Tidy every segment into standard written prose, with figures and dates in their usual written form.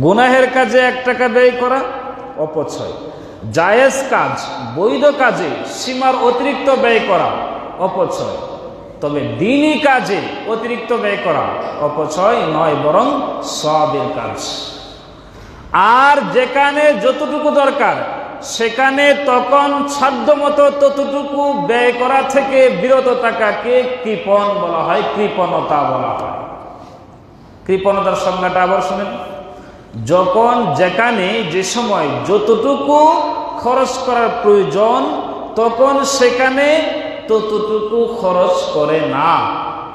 গুনাহের কাজে 1 টাকা ব্যয় করা অপচয়, জায়েজ কাজ বৈধ কাজে সীমার অতিরিক্ত ব্যয় করা অপচয়। তবে দ্বীনি কাজে অতিরিক্ত ব্যয় করা অপচয় নয়, বরং সওয়াবের কাজ। আর যেখানে যতটুকু দরকার সেখানে তখন সাধ্যমতো ততটুকু ব্যয় করা থেকে বিরত থাকাকে কৃপণ বলা হয়, কৃপণতা বলা হয়। কৃপণতার সংজ্ঞাটা আবার শুনেন। যখন যেখানে যে সময় যতটুকু খরচ করার প্রয়োজন তখন সেখানে ততটুকু খরচ করে না,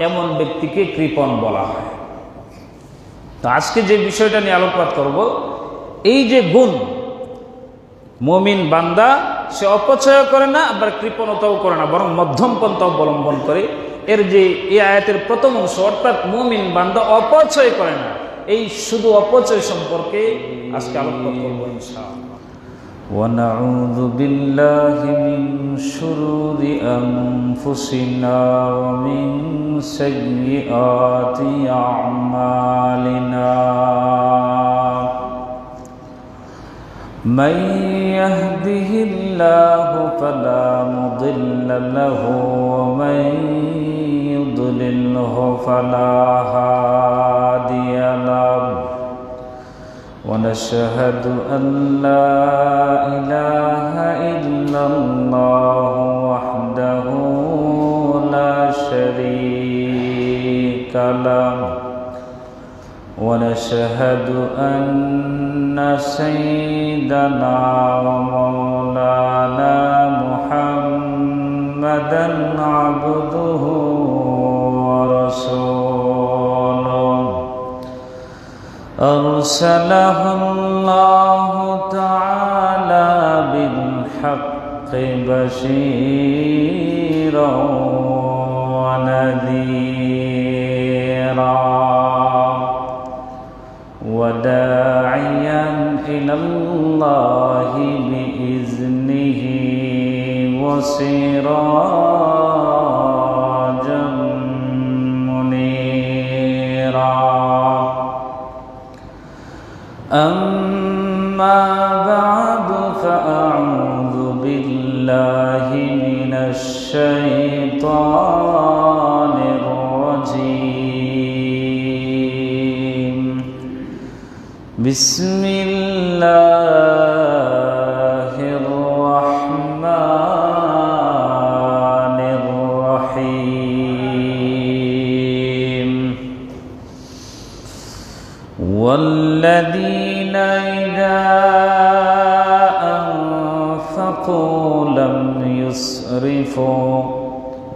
এমন ব্যক্তিকে কৃপণ বলা হয়। তো আজকে যে বিষয়টা নিয়ে আলোকপাত করব, এই যে গুণ, মুমিন বান্দা সে অপচয় করে না আবার কৃপণতাও করে না, বরং মধ্যম পন্থা অবলম্বন করে। এর যে এই আয়াতের প্রথম অংশ, অর্থাৎ মুমিন বান্দা অপচয় করে না, এই শুধু অপচয় সম্পর্কে আজকে আলোকপাত করবো ইনশাআল্লাহ। ونعوذ بالله من شرور أنفسنا ومن سيئات أعمالنا من يهده الله فلا مضل له ومن يضلله فلا هادي له ونشهد أن لا إله إلا الله وحده لا شريك له ونشهد أن سيدنا ومولانا محمدا عبده ورسوله أرسله الله تعالى بالحق بشيرا ونذيرا وداعيا إلى الله بإذنه وسراجا منيرا أما بعد فأعوذ بالله من الشيطان الرجيم بسم الله الرحمن الرحيم والذين إذا أنفقوا لم يسرفوا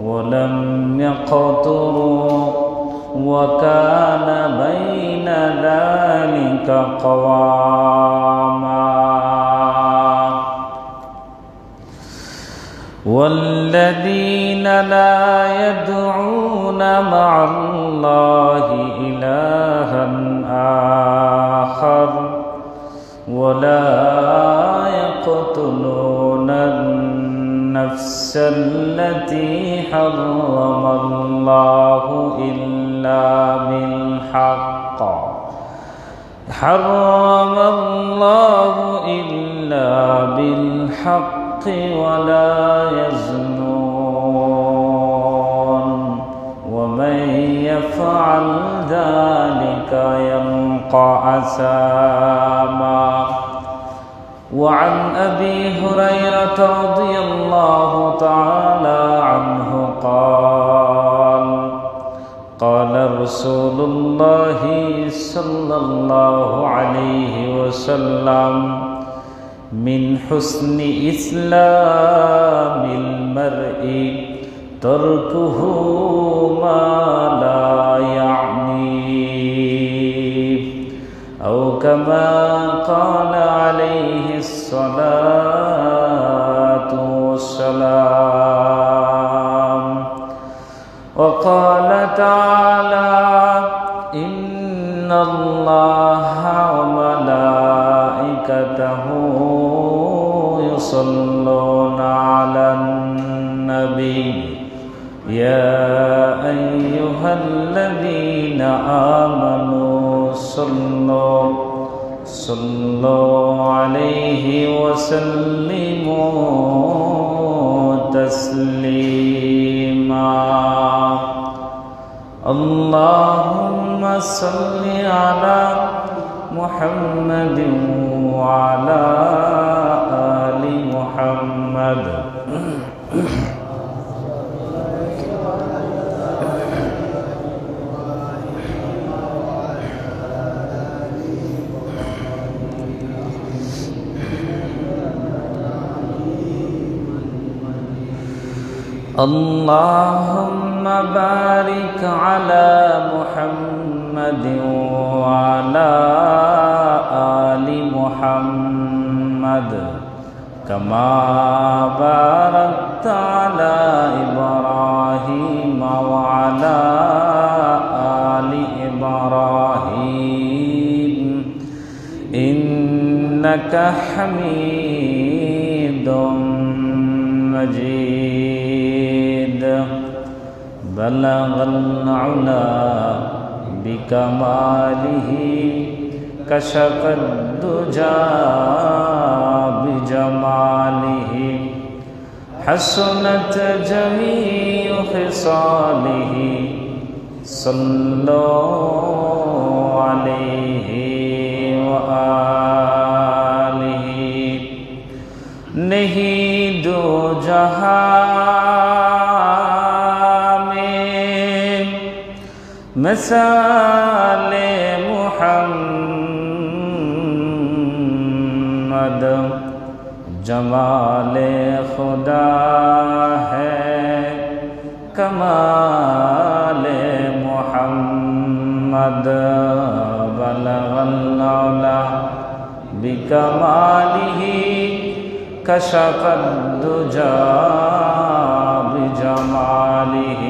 ولم يقتروا وكان بين ذلك قواما والذين لا يدعون مع الله إلها آخر ولا يقتلون النفس التي حرم الله إلا بالحق ولا يزنون ومن يفعل ذلك يلقى أثاما وعن أبي هريرة رضي الله تعالى عنه قال قال رسول الله صلى الله عليه وسلم من حسن إسلام المرء تركه ما لا يعنيه أو كما قال عليه الصلاة والسلام وقال تعالى إن الله وملائكته يصلون على النبي يا أيها الذين آمنوا صلوا صلوا عليه وسلموا تسليما اللهم صل على محمد وعلى آل محمد اللهم بارك على محمد وعلى آل محمد كما باركت على إبراهيم وعلى آل إبراهيم إنك حميد مجيد بلغ العلا بكماله كشف الدجى بجماله حسنت جميع خصاله صلوا عليه وآله नहीं दो जहां में मिसाले मुहम्मद जमाले खुदा है कमाले मुहम्मद बलगल औला बिकमालिही कशफ الدجى بجماله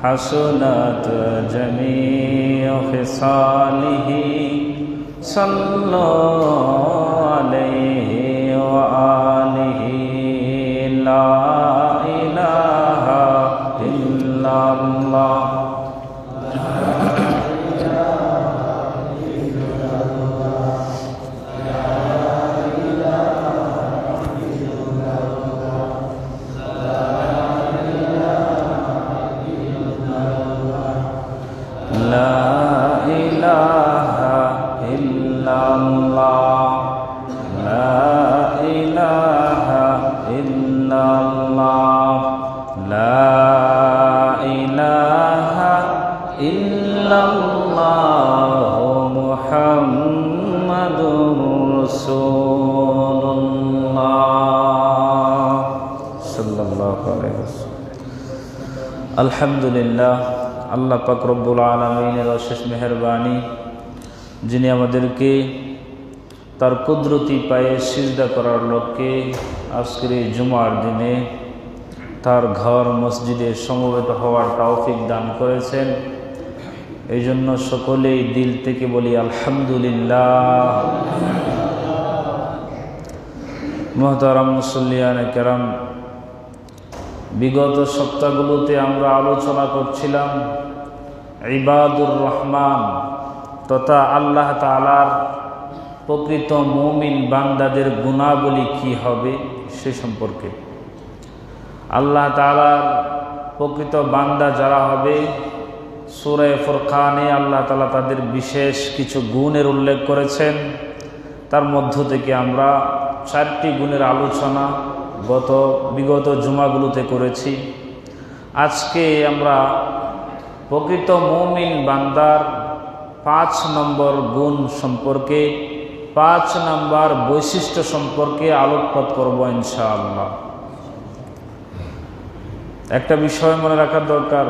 حسنت جميع خصاله صلوا عليه وآله لا إله إلا الله আলহামদুলিল্লাহ আল্লাহ পাক রব্বুল আলামিনের অশেষ মেহেরবানি যিনি আমাদেরকে তার কুদরতি পায়ে সিজদা করার লক্ষ্যে আজকের এই জুমার দিনে তার ঘর মসজিদে সমবেত হওয়ার তৌফিক দান করেছেন। এই জন্য সকলেই দিল থেকে বলি আলহামদুলিল্লাহ। মুহতারাম মুসল্লিয়ানে কেরাম, বিগত সপ্তাহগুলোতে আমরা আলোচনা করছিলাম ইবাদুর রহমান তথা আল্লাহ তাআলার প্রকৃত মুমিন বান্দাদের গুণাবলী কি হবে সে সম্পর্কে। আল্লাহ তাআলার প্রকৃত বান্দা যারা হবে, সূরা ফুরকানে আল্লাহ তাআলা তাদের বিশেষ কিছু গুণের উল্লেখ করেছেন। তার মধ্য থেকে আমরা 4টি গুণের আলোচনা বিগত জুমাগুলোতে করেছি। আজকে আমরা প্রকৃত মুমিন বান্দার 5 নম্বর গুণ সম্পর্কে, 5 নম্বর বৈশিষ্ট্য সম্পর্কে আলোকপাত করব ইনশাআল্লাহ। একটা বিষয় মনে রাখা দরকার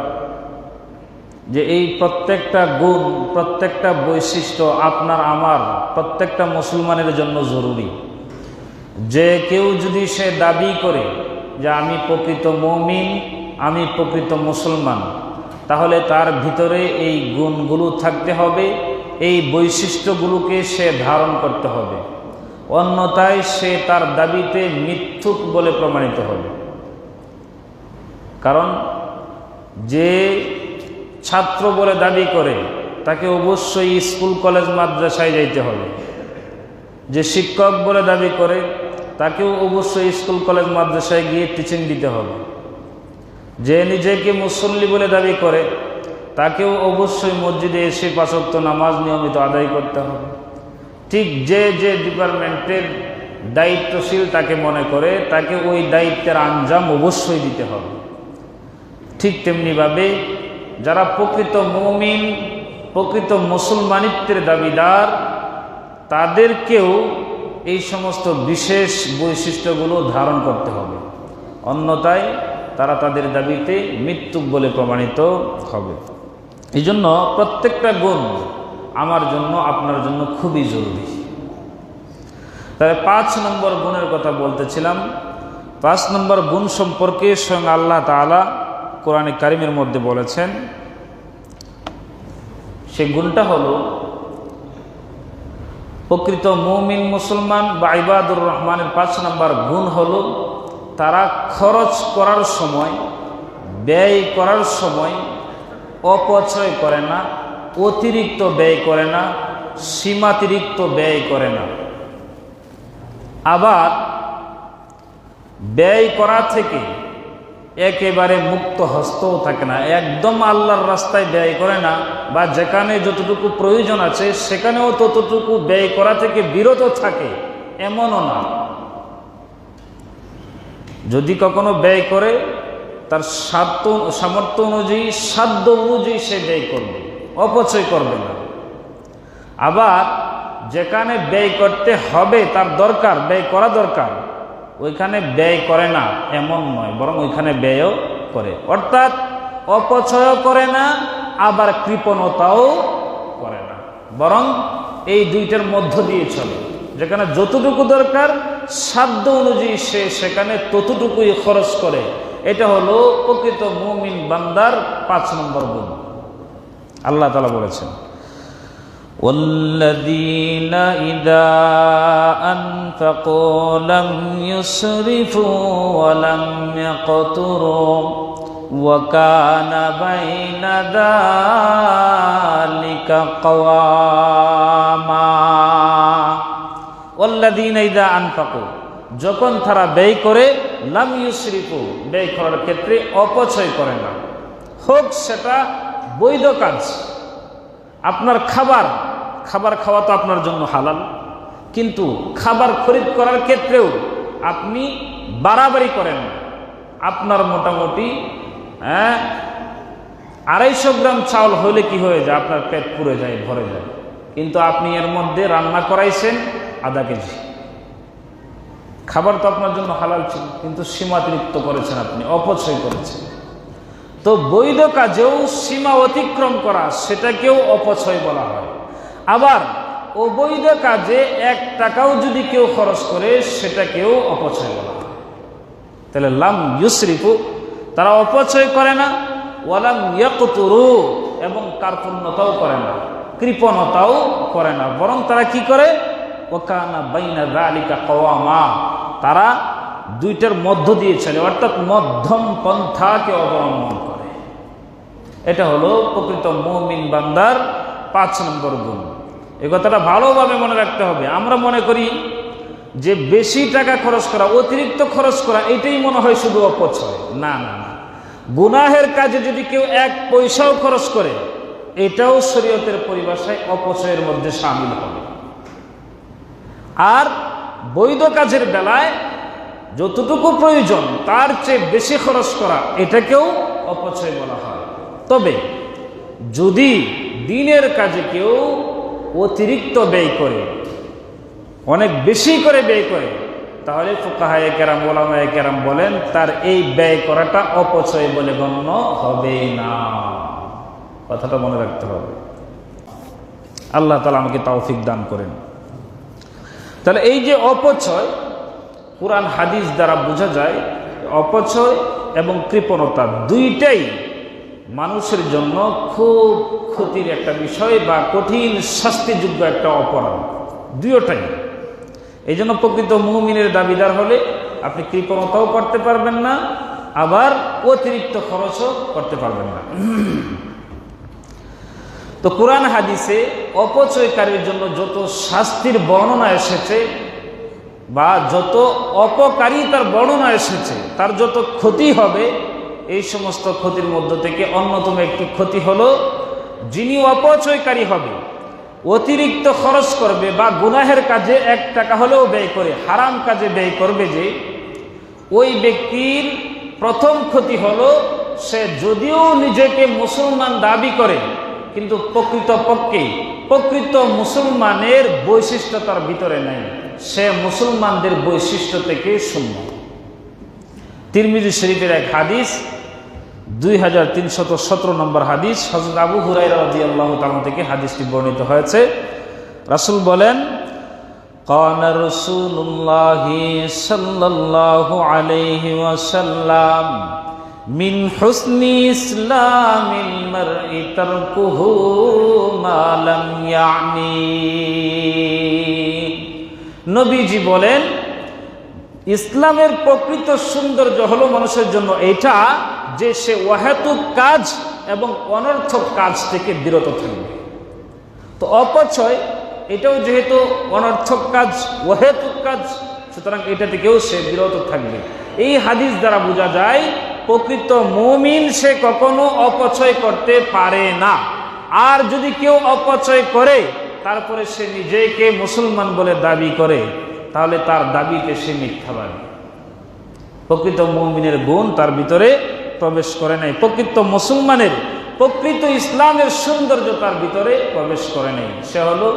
যে এই প্রত্যেকটা গুণ, প্রত্যেকটা বৈশিষ্ট্য আপনার আমার প্রত্যেকটা মুসলমানের জন্য জরুরি। যে কেউ যদি সে দাবি করে যে আমি প্রকৃত মুমিন, আমি প্রকৃত মুসলমান, তাহলে তার ভিতরে এই গুণগুলো থাকতে হবে, এই বৈশিষ্ট্যগুলোকে সে ধারণ করতে হবে। অন্যথায় সে তার দাবিতে মিথ্যুক বলে প্রমাণিত হবে। কারণ যে ছাত্র বলে দাবি করে তাকে অবশ্যই স্কুল কলেজ মাদ্রাসায় যাইতে হবে, যে শিক্ষক বলে দাবি করে তাকেও অবশ্যই স্কুল কলেজ মাদ্রাসায় গিয়ে টিচিং দিতে হবে। যে নিজেকে মুসল্লি বলে দাবি করে তাকেও অবশ্যই মসজিদে এসে 5 ওয়াক্ত নামাজ নিয়মিত আদায় করতে হবে। ঠিক যে যে ডিপার্টমেন্টের দায়িত্বশীল তাকে মনে করে তাকে ওই দায়িত্বের আঞ্জাম অবশ্যই দিতে হবে। ঠিক তেমনিভাবে যারা প্রকৃত মুমিন, প্রকৃত মুসলমানিত্বের দাবিদার, তাদেরকেও এই সমস্ত বিশেষ বৈশিষ্ট্যগুলো ধারণ করতে হবে, অন্যথায় তারা তাদের দাবিতে মৃত্যুক বলে প্রমাণিত হবে। এই জন্য প্রত্যেকটা গুণ আমার জন্য আপনার জন্য খুবই জরুরি। তাহলে 5 নম্বর গুণের কথা বলতেছিলাম। 5 নম্বর গুণ সম্পর্কে স্বয়ং আল্লাহ তাআলা কোরআনে কারিমের মধ্যে বলেছেন। সেই গুণটা হলো প্রকৃত মুমিন মুসলমান বা ইবাদুর রহমানের 5 নম্বর গুণ হলো তারা খরচ করার সময়, ব্যয় করার সময় অপচয় করে না, অতিরিক্ত ব্যয় করে না, সীমাতিরিক্ত ব্যয় করে না। আবার ব্যয় করা থেকে একেবারে মুক্ত হস্তও থাকে না, একদম আল্লাহর রাস্তায় ব্যয় করে না, বা যেখানে যতটুকু প্রয়োজন আছে সেখানেও ততটুকু ব্যয় করা থেকে বিরত থাকে, এমনও না। যদি কখনো ব্যয় করে তার সামর্থ্য অনুযায়ী, সাধ্য অনুযায়ী সে ব্যয় করবে, অপচয় করবে না। আবার যেখানে ব্যয় করতে হবে, তার দরকার, ব্যয় করা দরকার, ওইখানে ব্যয় করে না এমন নয়, বরং ওইখানে ব্যয়ও করে। অর্থাৎ অপচয়ও করে না, আবার কৃপণতাও করে না, বরং এই দুইটার মধ্য দিয়ে চলে। যেখানে যতটুকু দরকার সাধ্য অনুযায়ী সে সেখানে ততটুকুই খরচ করে। এটা হলো প্রকৃত মুমিন বান্দার 5 নম্বর গুণ। আল্লাহ তাআলা বলেছেন, والذين إذا أنفقوا لم يسرفوا ولم يقتروا وكان بين ذلك قواما والذين إذا أنفقوا, যখন তারা ব্যয় করে, লাম ইউসরিফু, ব্যয় করার ক্ষেত্রে অপচয় করে না। হোক সেটা বৈধ কাজ, আপনার খাবার খাওয়া তো আপনার জন্য হালাল, কিন্তু খাবার খরিদ করার ক্ষেত্রেও আপনি বাড়াবাড়ি করেন। আপনার মোটামুটি 250 গ্রাম চাউল হলে কি হয়ে যায়, আপনার পেট পুড়ে যায়, ভরে যায়, কিন্তু আপনি এর মধ্যে রান্না করাইছেন আধা কেজি। খাবার তো আপনার জন্য হালাল ছিল, কিন্তু সীমাতিরিক্ত করেছেন, আপনি অপচয় করেছেন। তো বৈধ কাজেও সীমা অতিক্রম করা, সেটাকেও অপচয় বলা হয়। আবার অবৈধ কাজে 1 টাকাও যদি কেউ খরচ করে, সেটাকেও অপচয় বলা হয়। তাহলে লাম ইউসরিফু, তারা অপচয় করে না, ওয়ালাম ইয়াকতুরু, এবং কার্পণ্যতাও করে না, কৃপণতাও করে না, বরং তারা কি করে, ওয়াকানা বাইনা যালিকা কওয়ামা, তারা দুইটার মধ্য দিয়ে চলে, অর্থাৎ মধ্যম পন্থাকে অবলম্বন করে। এটা হলো প্রকৃত মুমিন বান্দার 5 নম্বর গুণ। এই কথাটা ভালোভাবে মনে রাখতে হবে। আমরা মনে করি যে বেশি টাকা খরচ করা, অতিরিক্ত খরচ করা, এটাই মনে হয় শুধু অপচয়। না না না, গুনাহের কাজে যদি কেউ 1 পয়সাও খরচ করে, এটাও শরীয়তের পরিভাষায় অপচয়ের মধ্যে শামিল হবে। আর বৈধ কাজের বেলায় যতটুকু প্রয়োজন তার চেয়ে বেশি খরচ করা, এটাকেও অপচয় বলা হয়। তবে যদি দিনের কাজে কেউ অতিরিক্ত ব্যয় করে, অনেক বেশি করে ব্যয় করে, তাহলে ফুকাহায়ে কেরাম, ওলামায়ে কেরাম বলেন তার এই ব্যয় করাটা অপচয় বলে গণ্য হবে না। কথাটা মনে রাখতে হবে। আল্লাহ তাআলা আমাকে তৌফিক দান করেন। তাহলে এই যে অপচয়, কুরআন হাদিস দ্বারা বোঝা যায় অপচয় এবং কৃপণতা দুইটাই মানুষের জন্য খুব ক্ষতির একটা বিষয়, বা কঠিন শাস্তিযোগ্য একটা অপরাধ, দুইটাই। এই জন্য প্রকৃত মুমিনের দাবিদার হলে আপনি কৃপণতাও করতে পারবেন না, আবার অতিরিক্ত খরচও করতে পারবেন না। তো কুরআন হাদিসে অপচয়কারীর জন্য যত শাস্তির বর্ণনা এসেছে বা যত অপকারিতার বর্ণনা এসেছে, তার যত ক্ষতি হবে, এই সমস্ত ক্ষতির মধ্য থেকে অন্যতম একটি ক্ষতি হলো, যিনি অপচয়কারী হবে, অতিরিক্ত খরচ করবে বা গুনাহের কাজে 1 টাকা হলেও ব্যয় করে হারাম কাজে ব্যয় করবে, যে ওই ব্যক্তির প্রথম ক্ষতি হলো, সে যদিও নিজেকে মুসলমান দাবি করে কিন্তু প্রকৃত মুসলমানের বৈশিষ্ট্য তার ভিতরে নেই, সে মুসলমানদের বৈশিষ্ট্য থেকে শূন্য। তিরমিজি শরীফের এক হাদিস, 2317 নম্বর হাদিস, হযরত আবু হুরায়রা রাদিয়াল্লাহু তাআলা থেকে হাদিসটি বর্ণিত হয়েছে। রাসূল বলেন, কানা রাসূলুল্লাহি সাল্লাল্লাহু আলাইহি ওয়াসাল্লাম মিন হুসনি ইসলামিল মারই তারকুহু মা লাম ইয়ানি। নবীজি বলেন, ইসলামের প্রকৃত সৌন্দর্য হলো মানুষের জন্য এটা যে সে অহেতুক কাজ এবং অনর্থক কাজ থেকে বিরত থাকবে। তো অপচয় এটাও যেহেতু অনর্থক কাজ, অহেতুক কাজ, সুতরাং এটা থেকেও সে বিরত থাকবে। এই হাদিস দ্বারা বোঝা যায় প্রকৃত মুমিন সে কখনো অপচয় করতে পারে না। আর যদি কেউ অপচয় করে তারপরে সে নিজেকে মুসলমান বলে দাবি করে, তাহলে তার দাবিতে সে মিথ্যাবাদী। প্রকৃত মুমিনের গুণ তার ভিতরে প্রবেশ করে নাই, প্রকৃত মুসলমানের, প্রকৃত ইসলামের সৌন্দর্য তার ভিতরে প্রবেশ করে নাই। সে হলো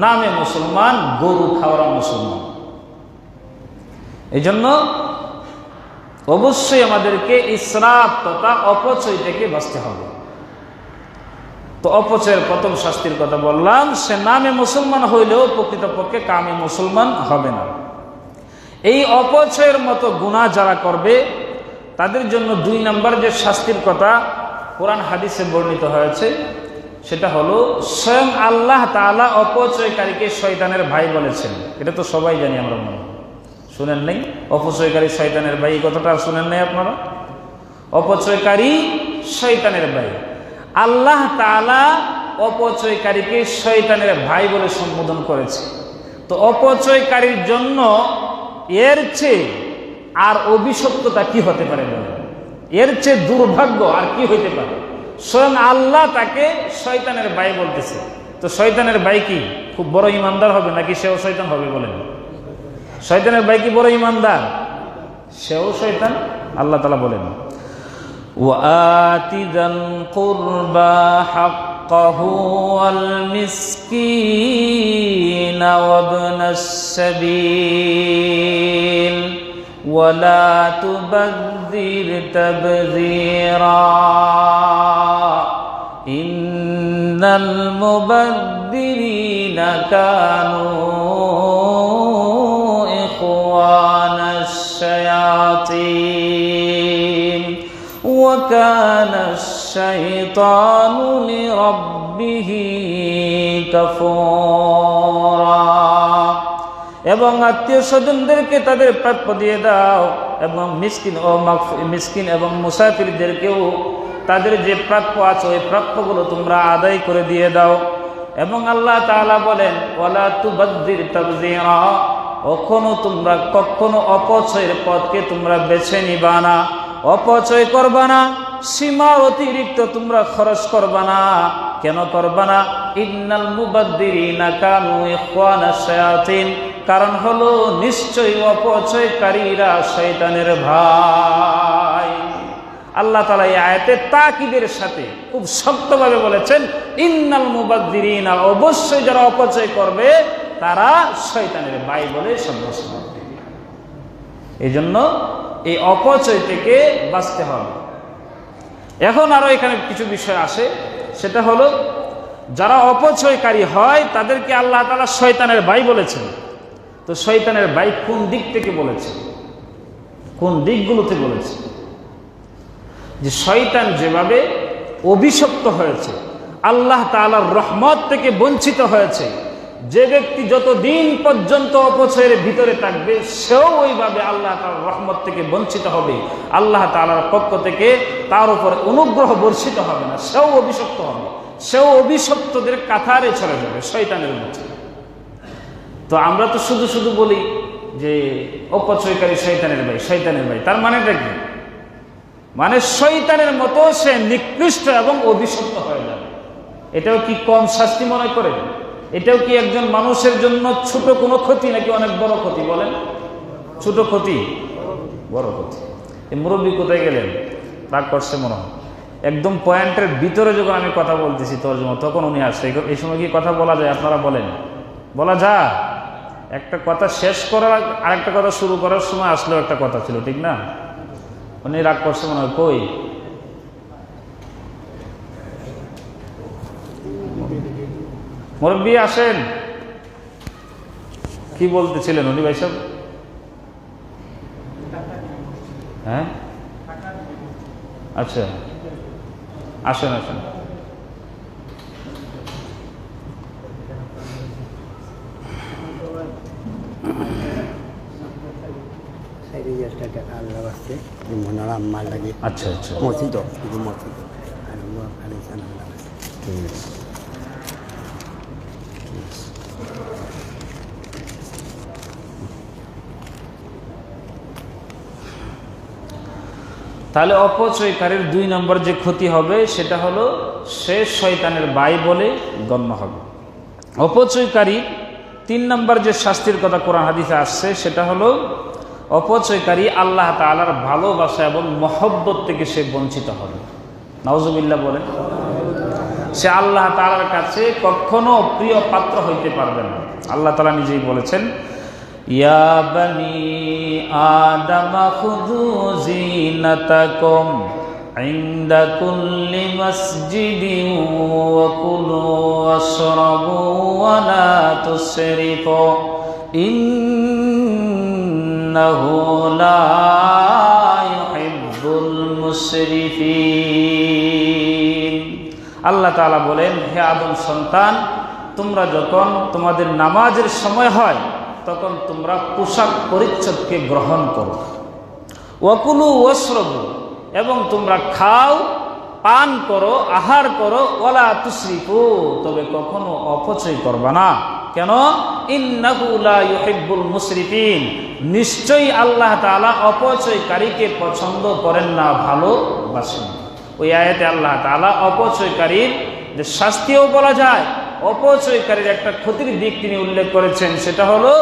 নামে মুসলমান, গরু খাওয়া মুসলমান। এই জন্য অবশ্যই আমাদেরকে ইসরাফ তথা অপচয় থেকে বাঁচতে হবে। তো অপচয়ের প্রথম শাস্তির কথা বললাম, সে নামে মুসলমান হইলেও প্রকৃতপক্ষে কামে মুসলমান হবে না। এই অপচয়ের মতো গুনাহ যারা করবে তাদের জন্য 2 নম্বর যে শাস্তির কথা কোরআন হাদিসে বর্ণিত হয়েছে, সেটা হলো স্বয়ং আল্লাহ তাআলা অপচয়কারীকে শয়তানের ভাই বলেছেন। এটা তো সবাই জানি আমরা, মনে শুনেন নাই? অপচয়কারী শয়তানের ভাই, এই কথাটা শুনেন নাই আপনারা? অপচয়কারী শয়তানের ভাই, আল্লাহ তাআলা অপচয়কারীকে শয়তানের ভাই বলে সম্বোধন করেছে। তো অপচয়কারীর জন্য এর চেয়ে আর অভিশপ্ততা কি হতে পারে বলেন? এর চেয়ে দুর্ভাগ্য আর কি হইতে পারে? স্বয়ং আল্লাহ তাকে শয়তানের ভাই বলতেছে। তো শয়তানের ভাই কি খুব বড় ইমানদার হবে নাকি সেও শয়তান হবে বলেন? শয়তানের ভাই কি বড় ইমানদার? সেও শয়তান। আল্লাহ তাআলা বলেন, وآت ذا القربى حقه والمسكين وابن السبيل ولا تبذر تبذيرا إن المبذرين كانوا إخوان الشياطين وكان الشيطان لربه كفورا। এবং আত্মীয় স্বজনদেরকে তাদের প্রাপ্য দিয়ে দাও, এবং মিসকিন এবং মুসাফিরদেরকেও তাদের যে প্রাপ্য আছে ওই প্রাপ্যগুলো তোমরা আদায় করে দিয়ে দাও। এবং আল্লাহ তাআলা বলেন, ওয়ালা তুবাদ্দির তাবযীরা, কখনো অপচয়ের পথকে তোমরা বেছে নিবা না, অপচয় করবা না, সীমার অতিরিক্ত তোমরা খরচ করবা না। কেন করবা না? ইন্নাল মুবাদ্দিরিনা কানু ইখওয়ানাশ শায়াতিন, কারণ হলো নিশ্চয়ই অপচয়কারীরা শয়তানের ভাই। আল্লাহ তাআলা এই আয়াতে তাকিদের সাথে খুব শক্তভাবে বলেছেন, ইন্নাল মুবাদ্দিরিনা, অবশ্যই যারা অপচয় করবে তারা শয়তানের ভাই বলে সাব্যস্ত হবে। এই জন্য এই অপচয় থেকে বাঁচতে হবে। এখন আরো এখানে কিছু বিষয় আসে, সেটা হলো যারা অপচয়কারী হয় তাদেরকে আল্লাহ তাআলা শয়তানের ভাই বলেছেন। তো শয়তানের ভাই কোন দিক থেকে বলেছে, কোন দিকগুলোতে বলেছে? যে শয়তান যেভাবে অভিশপ্ত হয়েছে, আল্লাহ তাআলার রহমত থেকে বঞ্চিত হয়েছে, যে ব্যক্তি যতদিন পর্যন্ত অপচয়ের ভিতরে থাকবে সেও ওইভাবে আল্লাহ তাআলার রহমত থেকে বঞ্চিত হবে। আল্লাহ তাআলার পক্ষ থেকে তার উপর অনুগ্রহ বর্ষিত হবে না, সেও অভিশপ্ত হবে, সেও অভিশপ্তদের কাতারে চলে যাবে শয়তানের মতো। তো আমরা তো শুধু শুধু বলি যে অপচয়কারী শয়তানের ভাই, শয়তানের ভাই, তার মানেটা কি? মানে শয়তানের মতো সে নিকৃষ্ট এবং অভিশপ্ত হয়ে যাবে। এটাও কি কম শাস্তি মনে করেন? এটাও কি একজন মানুষের জন্য ছোট কোনো ক্ষতি নাকি অনেক বড় ক্ষতি? বলেন, ছোট ক্ষতি, বড় ক্ষতি। এই মুরব্বী কোথায় গেলেন? রাগ করছে মনে হয়। একদম পয়েন্টের ভিতরে যখন আমি কথা বলতেছি তর্জমা, তখন উনি আসছে। এই সময় কি কথা বলা যায়? আপনারা বলেন, বলা যায়? একটা কথা শেষ করার আরেকটা কথা শুরু করার সময় আসলেও একটা কথা ছিল, ঠিক না? উনি রাগ করছে মনে হয়। কই মুরব্বী আসেন, কি বলতেছিলেন উনি ভাই সাহেব? হ্যাঁ, আচ্ছা, আসেন আসেন। আচ্ছা আচ্ছা, মসজিদ মসজিদ তাহলে অপচয়কারীর 2 নম্বর যে ক্ষতি হবে সেটা হলো সে শয়তানের ভাই বলে গণ্য হবে। অপচয়কারী 3 নম্বর যে শাস্তির কথা কোরআন হাদিসে আসছে সেটা হলো অপচয়কারী আল্লাহ তাআলার ভালোবাসা এবং মহব্বত থেকে সে বঞ্চিত হবে। নাউজুবিল্লাহ বলেন। সে আল্লাহ তাআলার কাছে কখনো প্রিয় পাত্র হইতে পারবে না। আল্লাহ তাআলা নিজেই বলেছেন, ইয়া বানি আদম খুযু জিনাতাকুম ইনদা কুল্লি মাসজিদিন ওয়া কুলু ওয়াশরাবু ওয়া লা তুসরিফু ইন্নাহু লা ইউহিব্বুল মুসরিফিন। আল্লাহ তাআলা বলেন, হে আদম সন্তান, তোমরা যখন তোমাদের নামাজের সময় হয় তখন তোমরা পোশাক পরিচ্ছদকে গ্রহণ করো। ওয়াকুলু ওয়াশরাবু, এবং তোমরা খাও, পান করো, আহার করো। ওয়ালা তুসরিফু, তবে কখনো অপচয় করবা না। কেন? ইন্নাহু লা ইউহিব্বুল মুসরিফিন, নিশ্চয়ই আল্লাহ তাআলা অপচয়কারীকে পছন্দ করেন না, ভালোবাসেন। ওই আয়াতে আল্লাহ তাআলা অপচয়কারীর যে শাস্তিও বলা যায়, অপচয়কারীর একটা ক্ষতির দিক তিনি উল্লেখ করেছেন, সেটা হলো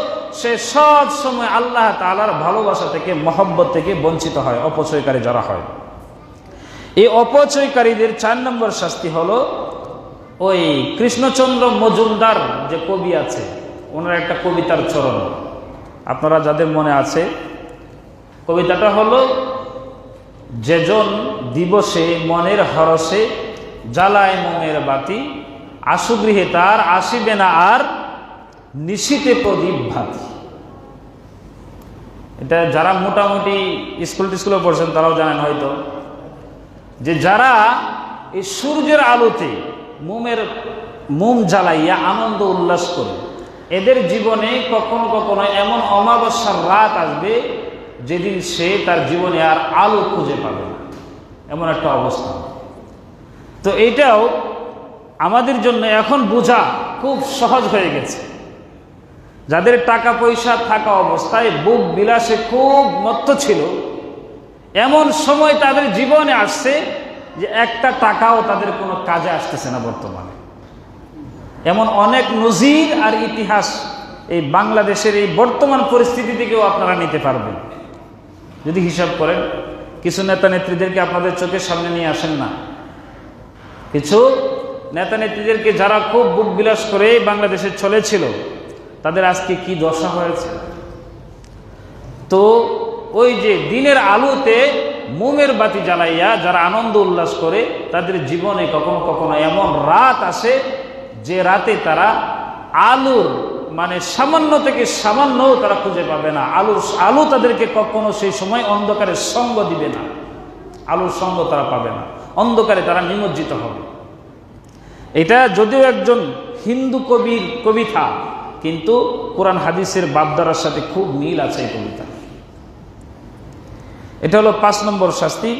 সে সব সময় আল্লাহ তাআলার ভালোবাসা থেকে, মহব্বত থেকে বঞ্চিত হয় অপচয়কারী যারা হয়। এই অপচয়কারীদের 4 নম্বর শাস্তি হলো ওই কৃষ্ণচন্দ্র মজুমদার যে কবি আছে, ওনার একটা কবিতার চরণ আপনারা যাদের মনে আছে, কবিতাটা হলো, যেজন দিবসে মনের হরসে জ্বালায় মোমের বাতি, আশুগৃহে তার আসিবে না আর নিশীতে প্রদীপ ভাতি। এটা যারা মোটামুটি স্কুলে পড়ছেন তারাও জানেন হয়তো, যে যারা এই সূর্যের আলোতে মোম জ্বালাইয়া আনন্দ উল্লাস করে, এদের জীবনে কখনো কখনো এমন অমাবস্যার রাত আসবে যেদিন সে তার জীবনে আর আলো খুঁজে পাবে না, এমন একটা অবস্থা। তো এইটাও আমাদের জন্য এখন বোঝা খুব সহজ হয়ে গেছে। যাদের টাকা পয়সা থাকা অবস্থায় বুক বিলাসে খুব মত্ত ছিল, এমন সময় তাদের জীবনে আসছে যে একটা টাকাও তাদের কোনো কাজে আসতেছে না বর্তমানে। এমন অনেক নজির আর ইতিহাস এই বাংলাদেশের এই বর্তমান পরিস্থিতি থেকেও আপনারা নিতে পারবেন যদি হিসাব করেন। কিছু নেতা নেত্রীদেরকে আপনাদের চোখের সামনে নিয়ে আসেন না, কিছু নেতা নেত্রীদেরকে যারা খুব বুক বিলাস করে বাংলাদেশে চলেছিল, তাদের আজকে কি দশা হয়েছে। তো ওই যে দিনের আলোতে মোমের বাতি জ্বালাইয়া যারা আনন্দ উল্লাস করে, তাদের জীবনে কখনো কখনো এমন রাত আসে যে রাতে তারা আলোর মানে সামান্য থেকে সামান্যও তারা খুঁজে পাবে না। আলো তাদেরকে কখনো সেই সময় অন্ধকারের সঙ্গ দিবে না, আলোর সঙ্গ তারা পাবে না, অন্ধকারে তারা নিমজ্জিত হবে। এটা যদিও একজন হিন্দু কবির কবিতা, কিন্তু কোরআন হাদিসের বাবদারার সাথে খুব মিল আছে এই কবিতা। এটা হলো 5 নম্বর শাস্তি।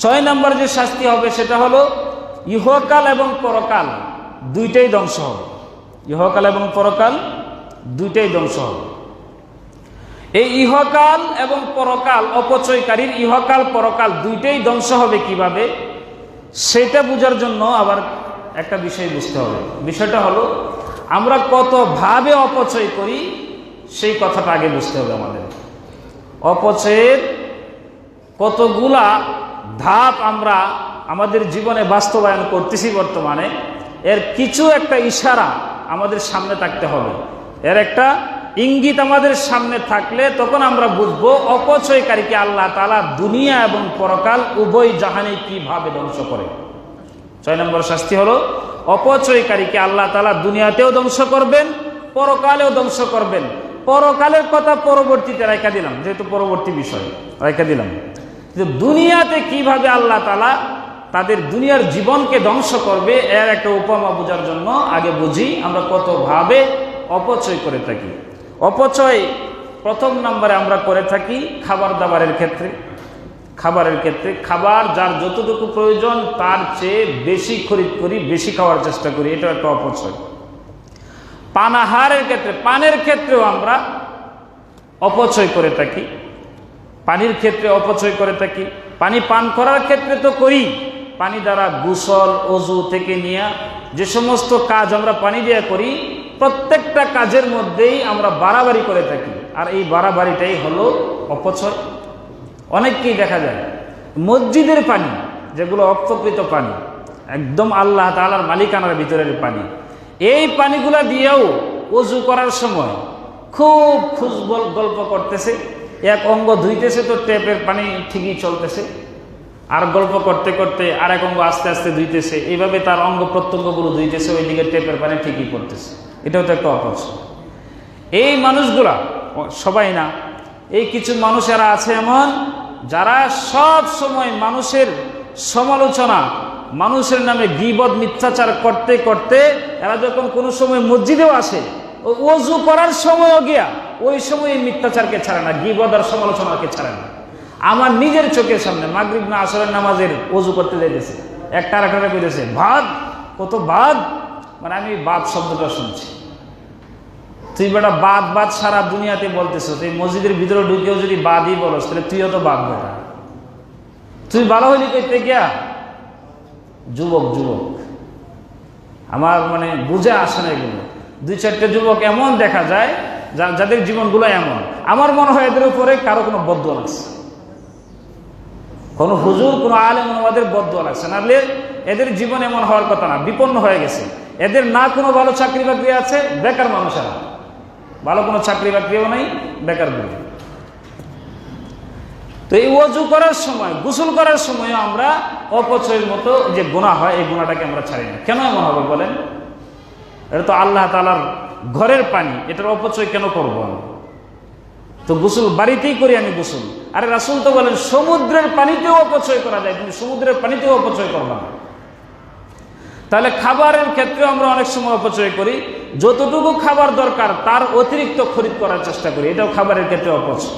6 নম্বর যে শাস্তি হবে সেটা হলো ইহকাল এবং পরকাল দুইটাই ধ্বংস হবে। ইহকাল এবং পরকাল দুইটাই ধ্বংস হবে। এই ইহকাল এবং পরকাল অপচয়কারীর ইহকাল পরকাল দুইটাই ধ্বংস হবে কিভাবে, সেটা বোঝার জন্য আবার একটা বিষয় বুঝতে হবে। বিষয়টা হলো আমরা কতভাবে অপচয় করি সেই কথাটা আগে বুঝতে হবে আমাদের। অপচয়ের কতগুলা ধাপ আমরা আমাদের জীবনে বাস্তবায়ন করতেছি বর্তমানে, এর কিছু একটা ইশারা আমাদের সামনে থাকতে হবে, এর একটা ইঙ্গিত আমাদের সামনে থাকলে তখন আমরা বুঝবো অপচয়কারীকে আল্লাহ তাআলা দুনিয়া এবং পরকাল উভয় জাহানে কিভাবে ধ্বংস করে। 6 নম্বর শাস্তি হলো অপচয়কারীকে আল্লাহ তাআলা দুনিয়াতেও ধ্বংস করবেন, পরকালেও ধ্বংস করবেন। পরকালের কথা পরবর্তীতে রাখা দিলাম, যেহেতু পরবর্তী বিষয় রাখা দিলাম। কিন্তু দুনিয়াতে কিভাবে আল্লাহ তাআলা তাদের দুনিয়ার জীবনকে ধ্বংস করবে এর একটা উপমা বোঝার জন্য আগে বুঝি আমরা কতভাবে অপচয় করে থাকি। অপচয় প্রথম নম্বরে আমরা করে থাকি খাবার দাবারের ক্ষেত্রে। খাবারের ক্ষেত্রে খাবার যার যতটুকু প্রয়োজন তার চেয়ে বেশি খরিদ করি, বেশি খাওয়ার চেষ্টা করি, এটা একটা অপচয়। পানাহারের ক্ষেত্রে, পানের ক্ষেত্রেও আমরা অপচয় করে থাকি। পানির ক্ষেত্রে অপচয় করে থাকি। পানি পান করার ক্ষেত্রে তো করি, পানি দ্বারা গোসল ওযু থেকে নিয়ে যে সমস্ত কাজ আমরা পানি দিয়ে করি প্রত্যেকটা কাজের মধ্যেই আমরা বাড়াবাড়ি করে থাকি, আর এই বাড়াবাড়িটাই হলো অপচয়। অনেককেই দেখা যায় মসজিদের পানি, যেগুলো অপ্রকৃত পানি, একদম আল্লাহ তাআলার মালিকানার ভিতরের পানি, এই পানিগুলা দিয়েও ওযু করার সময় খুব খুশবল গল্প করতেছে, এক অঙ্গ ধুইতেছে তো টেপের পানি ঠিকই চলতেছে, আর গল্প করতে করতে আর এক অঙ্গ আস্তে আস্তে ধুইতেছে, এইভাবে তার অঙ্গ প্রত্যঙ্গগুলো ধুইতেছে, ওইদিকে টেপের পানি ঠিকই করতেছে। এটাও তো একটা অপচয়। এই মানুষগুলা সবাই না, এই কিছু মানুষেরা আছে এমন যারা সব সময় মানুষের সমালোচনা, মানুষের নামে গীবত মিথ্যাচার করতে করতে এরা যখন কোনো সময় মসজিদেও আসে, ওযু করার সময়ও গিয়া ওই সময় মিথ্যাচারকে ছাড়ে না, গীবত আর সমালোচনাকে ছাড়ে না। আমার নিজের চোখের সামনে মাগরিব না আসরের নামাজের ওযু করতে যাইতেছে, একটা আরেকটা কইতেছে ভাত, কত বাদ, মানে আমি বাদ শব্দটা শুনছি। তুই বেটা বাদ বাদ সারা দুনিয়াতে বলতেছ, তুই মসজিদের ভিতরে ঢুকেও যদি বাদই বলস তাহলে তুইও তো বাদ বেটা, তুই ভালো হইলি কইতে গিয়া। যুবক যুবক আমার মানে বুঝে আসে না এগুলো। 2-4টা যুবক এমন দেখা যায় যাদের জীবনগুলো এমন, আমার মনে হয় এদের উপরে কারো কোনো বদদোয়া লাগছে, কোনো হুজুর কোনো আলেম আমাদের বদদোয়া লাগছে, নাহলে এদের জীবন এমন হওয়ার কথা না, বিপন্ন হয়ে গেছে। এদের না কোনো ভালো চাকরি বাকরি আছে, বেকার মানুষেরা, ভালো কোনো চাকরি বাকরিও নেই, বেকার বলে। তো এই ওযু করার সময়, গোসল করার সময় আমরা অপচয়ের মতো যে গুনাহ হয় এই গুনাহটাকে আমরা ছাড়ি না। কেন এমন হবে বলেন? এটা তো আল্লাহ তাআলার ঘরের পানি, এটার অপচয় কেন করবো আমি? তো গোসল বাড়িতেই করি আমি গোসল। আরে রাসূল তো বলেন সমুদ্রের পানিতেও অপচয় করা যায়, কিন্তু সমুদ্রের পানিতেও অপচয় করবা না। তাহলে খাবারের ক্ষেত্রে আমরা অনেক সময় অপচয় করি, যতটুকু খাবার দরকার তার অতিরিক্ত খরিদ করার চেষ্টা করি, এটাও খাবারের ক্ষেত্রে অপচয়।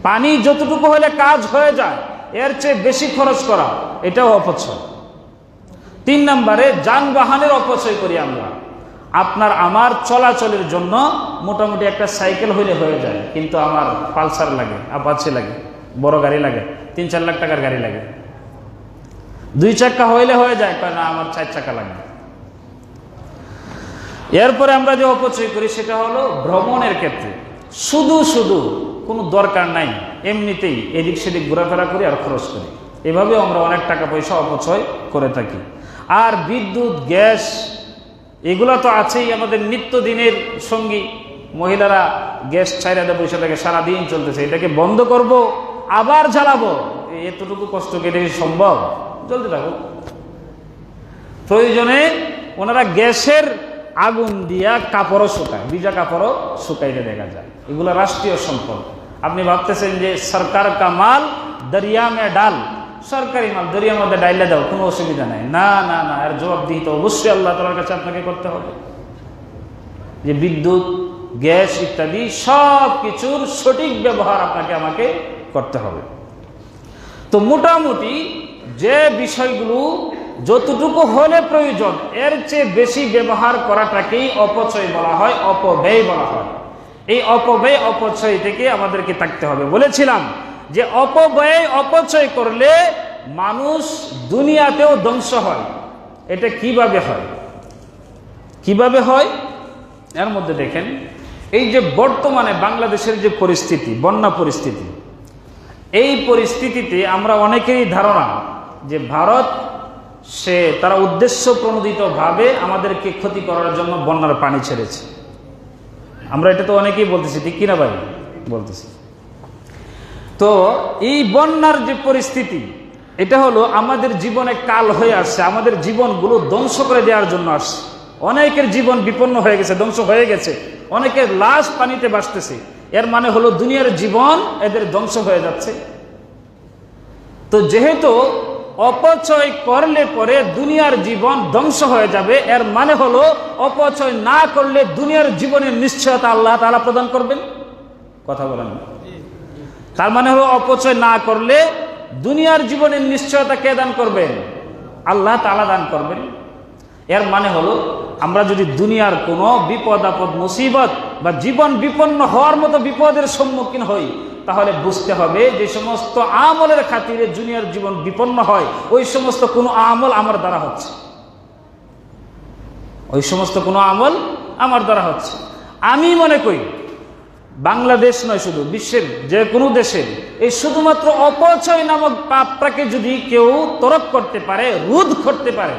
পানি যতটুকু হলে কাজ হয়ে যায় এর চেয়ে বেশি খরচ করা, এটাও অপচয়। 3 নম্বরে যানবাহনের অপচয় করি আমরা। আপনার আমার চলাচলের জন্য মোটামুটি একটা সাইকেল হইলে হয়ে যায়, কিন্তু আমার পালসার লাগে, অ্যাপাচি লাগে, বড় গাড়ি লাগে, 3-4 লাখ টাকার গাড়ি লাগে। 2 চাকা হইলে হয়ে যায়, কয় না আমার 4 চাকা লাগে। এরপরে আমরা যে অপচয় করি সেটা হলো ভ্রমণের ক্ষেত্রে। শুধু শুধু কোনো দরকার নাই, এমনিতেই এদিক সেদিক ঘোরাফেরা করি আর খরচ করি, এভাবে আমরা অনেক টাকা পয়সা অপচয় করে থাকি। আর বিদ্যুৎ, গ্যাস এগুলো তো আছেই আমাদের নিত্যদিনের সঙ্গী। মহিলারা গ্যাস ছাইরা দিয়ে বসে থাকে, সারাদিন চলতেছে, এটাকে বন্ধ করব আবার জ্বালাবো, এতটুকু কষ্ট কেটে সম্ভব? চলতে থাকুক। প্রয়োজনে ওনারা গ্যাসের আগুন দিয়া কাপড়ও শুকায়, ভিজা কাপড়ও শুকাইতে দেখা যায়। এগুলো রাষ্ট্রীয় সম্পদ। আপনি ভাবতেছেন যে সরকার কা মাল দরিয়া মে ডাল, সরকারি মাল দরিয়ার মধ্যে ডাইলে দাও, কোনো অসুবিধা নাই। না না না, এর জবাবদিহি তো অবশ্যই আল্লাহ তাআলার কাছে আপনাকে করতে হবে। যে বিদ্যুৎ, গ্যাস ইত্যাদি সব কিছুর সঠিক ব্যবহার আপনাকে আমাকে করতে হবে। তো মোটামুটি যে বিষয়গুলো যতটুকু হলে প্রয়োজন এর চেয়ে বেশি ব্যবহার করাটাকেই অপচয় বলা হয়, অপব্যয় বলা হয়। এই অপব্যয় অপচয় থেকে আমাদেরকে থাকতে হবে। বলেছিলাম যে অপব্যয় অপচয় করলে মানুষ দুনিয়াতেও ধ্বংস হয়। এটা কিভাবে হয়? কিভাবে হয়? এর মধ্যে দেখেন, এই যে বর্তমানে বাংলাদেশের যে পরিস্থিতি, বন্যা পরিস্থিতি, এই পরিস্থিতিতে আমরা অনেকেরই ধারণা যে ভারত তারা উদ্দেশ্য প্রণোদিতভাবে আমাদেরকে ক্ষতি করার জন্য বন্যার পানি ছেড়েছে। আমরা এটা তো অনেকেই বলতেছি, ঠিক কিনা ভাই? বলতেছি। তো এই বন্যার যে পরিস্থিতি, এটা হলো আমাদের জীবনে কাল হয়ে আসছে, আমাদের জীবনগুলো ধ্বংস করে দেওয়ার জন্য আসছে। অনেকের জীবন বিপন্ন হয়ে গেছে, ধ্বংস হয়ে গেছে, অনেকের লাশ পানিতে ভাসতেছে। এর মানে হলো দুনিয়ার জীবন এদের ধ্বংস হয়ে যাচ্ছে। তো যেহেতু অপচয় করলে পরে দুনিয়ার জীবন ধ্বংস হয়ে যাবে, এর মানে হলো অপচয় না করলে দুনিয়ার জীবনের নিশ্চয়তা আল্লাহ তাআলা প্রদান করবেন। কথা বলেন না? তার মানে হলো অপচয় না করলে দুনিয়ার জীবনের নিশ্চয়তা কে দান করবেন? আল্লাহ তাআলা দান করবেন। এর মানে হলো আমরা যদি দুনিয়ার কোনো বিপদ আপদ মুসিবত বা জীবন বিপন্ন হওয়ার মতো বিপদের সম্মুখীন হই, তাহলে বুঝতে হবে যে সমস্ত আমলের খাতিরে দুনিয়ার জীবন বিপন্ন হয়, ওই সমস্ত কোনো আমল আমার দ্বারা হচ্ছে, ওই সমস্ত কোনো আমল আমার দ্বারা হচ্ছে। আমি মনে করি বাংলাদেশ নয়, শুধু বিশ্বের যে কোনো দেশের এই শুধুমাত্র অপচয় নামক পাপটাকে যদি কেউ তরক করতে পারে, রোধ করতে পারে,